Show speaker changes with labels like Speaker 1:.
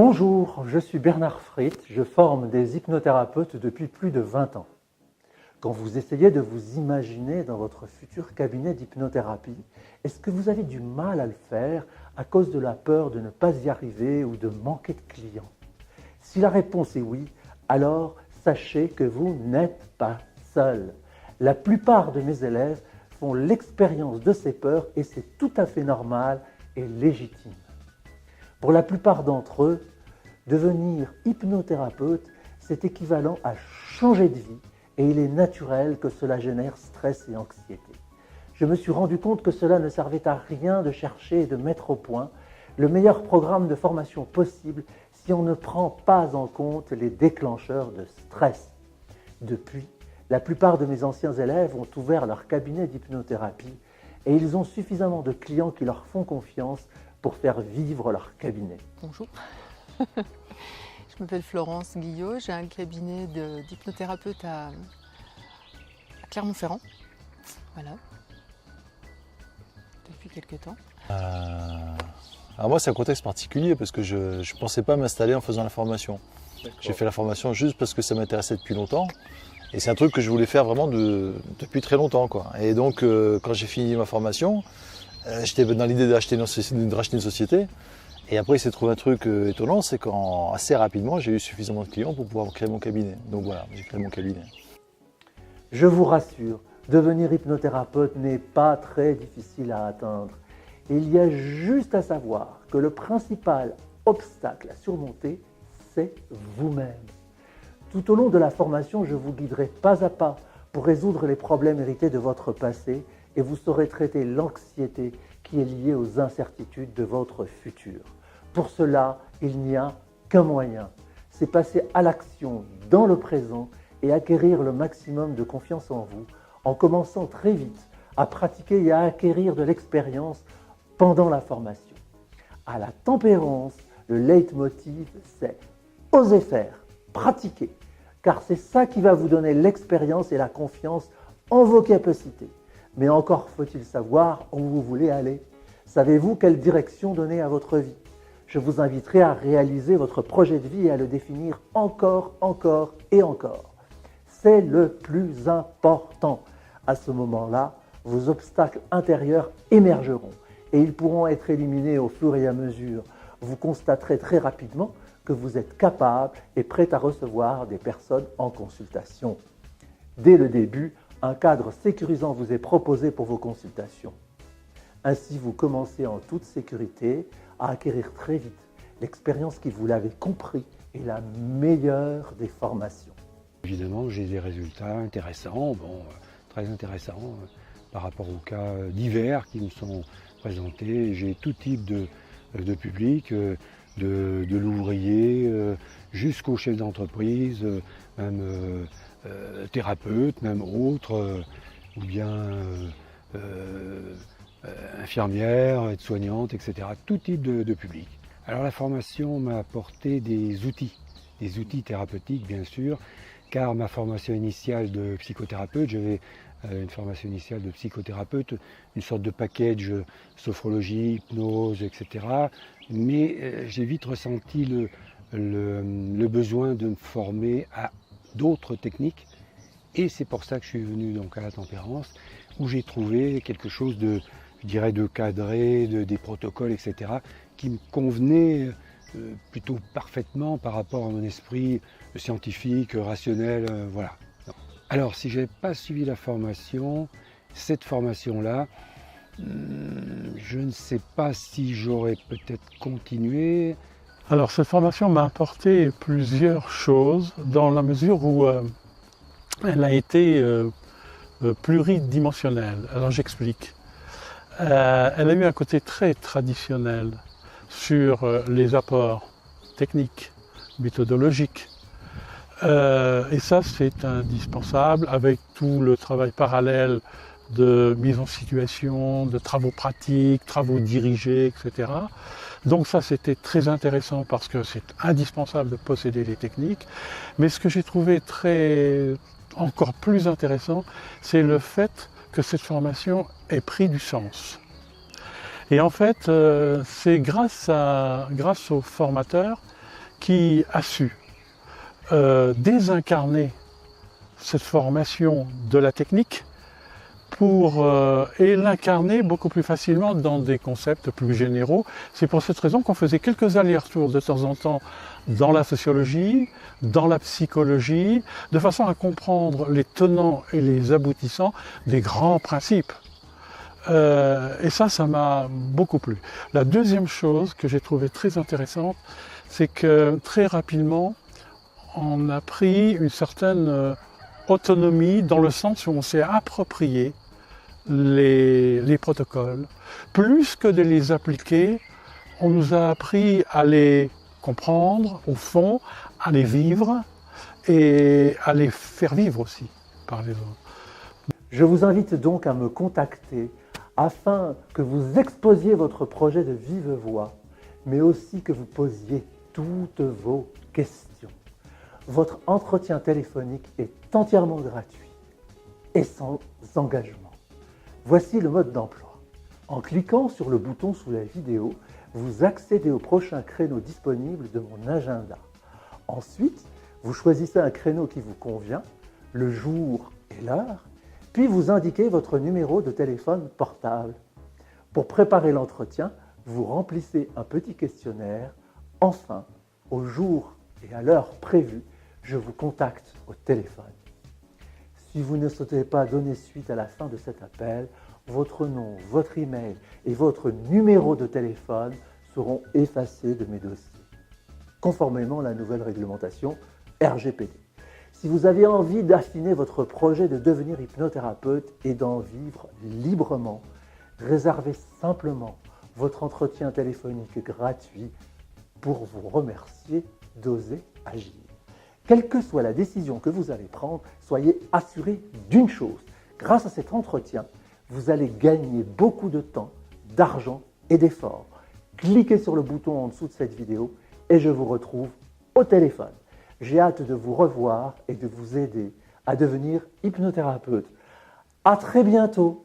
Speaker 1: Bonjour, je suis Bernard Frit, je forme des hypnothérapeutes depuis plus de 20 ans. Quand vous essayez de vous imaginer dans votre futur cabinet d'hypnothérapie, est-ce que vous avez du mal à le faire à cause de la peur de ne pas y arriver ou de manquer de clients? Si la réponse est oui, alors sachez que vous n'êtes pas seul. La plupart de mes élèves font l'expérience de ces peurs et c'est tout à fait normal et légitime. Pour la plupart d'entre eux, devenir hypnothérapeute, c'est équivalent à changer de vie et il est naturel que cela génère stress et anxiété. Je me suis rendu compte que cela ne servait à rien de chercher et de mettre au point le meilleur programme de formation possible si on ne prend pas en compte les déclencheurs de stress. Depuis, la plupart de mes anciens élèves ont ouvert leur cabinet d'hypnothérapie et ils ont suffisamment de clients qui leur font confiance pour faire vivre leur cabinet.
Speaker 2: Bonjour, je m'appelle Florence Guillot, j'ai un cabinet d'hypnothérapeute à Clermont-Ferrand, voilà, depuis quelques temps.
Speaker 3: Alors moi c'est un contexte particulier parce que je ne pensais pas m'installer en faisant la formation. J'ai fait la formation juste parce que ça m'intéressait depuis longtemps et c'est un truc que je voulais faire vraiment depuis très longtemps, quoi. Et donc quand j'ai fini ma formation, j'étais dans l'idée de racheter une société. Et après, il s'est trouvé un truc étonnant, c'est qu'assez rapidement, j'ai eu suffisamment de clients pour pouvoir créer mon cabinet. Donc voilà, j'ai créé mon cabinet.
Speaker 1: Je vous rassure, devenir hypnothérapeute n'est pas très difficile à atteindre. Il y a juste à savoir que le principal obstacle à surmonter, c'est vous-même. Tout au long de la formation, je vous guiderai pas à pas pour résoudre les problèmes hérités de votre passé et vous saurez traiter l'anxiété qui est liée aux incertitudes de votre futur. Pour cela, il n'y a qu'un moyen, c'est passer à l'action dans le présent et acquérir le maximum de confiance en vous en commençant très vite à pratiquer et à acquérir de l'expérience pendant la formation. À la tempérance, le leitmotiv, c'est oser faire, pratiquer, car c'est ça qui va vous donner l'expérience et la confiance en vos capacités. Mais encore faut-il savoir où vous voulez aller. Savez-vous quelle direction donner à votre vie? Je vous inviterai à réaliser votre projet de vie et à le définir encore et encore. C'est le plus important. À ce moment-là, vos obstacles intérieurs émergeront et ils pourront être éliminés au fur et à mesure. Vous constaterez très rapidement que vous êtes capable et prêt à recevoir des personnes en consultation. Dès le début, un cadre sécurisant vous est proposé pour vos consultations. Ainsi, vous commencez en toute sécurité à acquérir très vite l'expérience qui, vous l'avez compris, est la meilleure des formations.
Speaker 4: Évidemment, j'ai des résultats intéressants, très intéressants par rapport aux cas divers qui me sont présentés. J'ai tout type de public, de l'ouvrier jusqu'au chef d'entreprise, même thérapeute, même autre, ou bien infirmière, aide-soignante, etc. Tout type de public. Alors la formation m'a apporté des outils thérapeutiques bien sûr, car ma formation initiale de psychothérapeute, j'avais une formation initiale de psychothérapeute, une sorte de package sophrologie, hypnose, etc. Mais j'ai vite ressenti le besoin de me former à d'autres techniques et c'est pour ça que je suis venu donc à la tempérance où j'ai trouvé quelque chose de, je dirais, de cadré, des protocoles, etc. qui me convenaient plutôt parfaitement par rapport à mon esprit scientifique, rationnel, voilà. Alors si je n'avais pas suivi la formation, cette formation-là, je ne sais pas si j'aurais peut-être continué.
Speaker 5: Alors cette formation m'a apporté plusieurs choses dans la mesure où elle a été pluridimensionnelle. Alors j'explique. Elle a eu un côté très traditionnel sur les apports techniques, méthodologiques. Et ça c'est indispensable avec tout le travail parallèle de mise en situation, de travaux pratiques, travaux dirigés, etc. Donc ça c'était très intéressant parce que c'est indispensable de posséder les techniques. Mais ce que j'ai trouvé encore plus intéressant, c'est le fait que cette formation ait pris du sens. Et en fait, c'est grâce aux formateurs qui a su désincarner cette formation de la technique et l'incarner beaucoup plus facilement dans des concepts plus généraux. C'est pour cette raison qu'on faisait quelques allers-retours de temps en temps dans la sociologie, dans la psychologie, de façon à comprendre les tenants et les aboutissants des grands principes. Et ça m'a beaucoup plu. La deuxième chose que j'ai trouvée très intéressante, c'est que très rapidement, on a pris une certaine autonomie dans le sens où on s'est approprié les protocoles. Plus que de les appliquer, on nous a appris à les comprendre au fond, à les vivre et à les faire vivre aussi par les autres.
Speaker 1: Je vous invite donc à me contacter afin que vous exposiez votre projet de vive voix, mais aussi que vous posiez toutes vos questions. Votre entretien téléphonique est entièrement gratuit et sans engagement. Voici le mode d'emploi. En cliquant sur le bouton sous la vidéo, vous accédez au prochain créneau disponible de mon agenda. Ensuite, vous choisissez un créneau qui vous convient, le jour et l'heure, puis vous indiquez votre numéro de téléphone portable. Pour préparer l'entretien, vous remplissez un petit questionnaire. Enfin, au jour et à l'heure prévue, je vous contacte au téléphone. Si vous ne souhaitez pas donner suite à la fin de cet appel, votre nom, votre email et votre numéro de téléphone seront effacés de mes dossiers, conformément à la nouvelle réglementation RGPD. Si vous avez envie d'affiner votre projet de devenir hypnothérapeute et d'en vivre librement, réservez simplement votre entretien téléphonique gratuit pour vous remercier d'oser agir. Quelle que soit la décision que vous allez prendre, soyez assuré d'une chose. Grâce à cet entretien, vous allez gagner beaucoup de temps, d'argent et d'efforts. Cliquez sur le bouton en dessous de cette vidéo et je vous retrouve au téléphone. J'ai hâte de vous revoir et de vous aider à devenir hypnothérapeute. À très bientôt